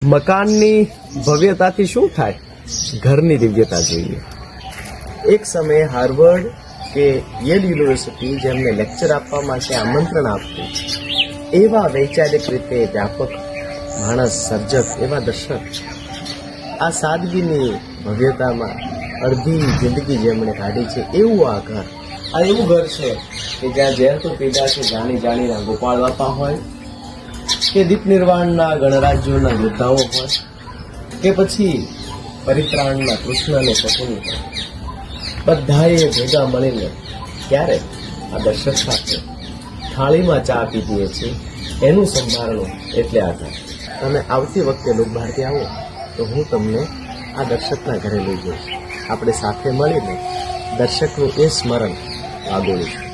મકાનની ભવ્યતાથી શું થાય? ઘરની દિવ્યતા જોઈએ. એક સમયે હાર્વર્ડ કે યેલ યુનિવર્સિટી જેમને લેક્ચર આપવા માટે આમંત્રણ આપતું, એવા વૈચારિક રીતે વ્યાપક માણસ, સર્જક, એવા દર્શક, આ સાદગીની ભવ્યતામાં અડધી જિંદગી જેમણે કાઢી છે, એવું આ ઘર. આ એવું ઘર છે કે જ્યાં જયંતો પેદા છે જાણી જાણીના ગોપાળ બાપા હોય, કે દીપ નિર્વાણના ગણરાજ્યોના યોદ્ધાઓ હોય, કે પછી પરિત્રાણના કૃષ્ણ અને શકુની હોય, બધાએ ભેગા મળીને ક્યારે આ દર્શક સાથે થાળીમાં ચા પીધીએ છીએ, એનું સંભાળવું એટલે આ ઘર. તમે આવતી વખતે લોકભારતી આવો તો હું તમને આ દર્શકના ઘરે લઈ જઈશ. આપણે સાથે મળીને દર્શકનું એ સ્મરણ વાગોળીશું.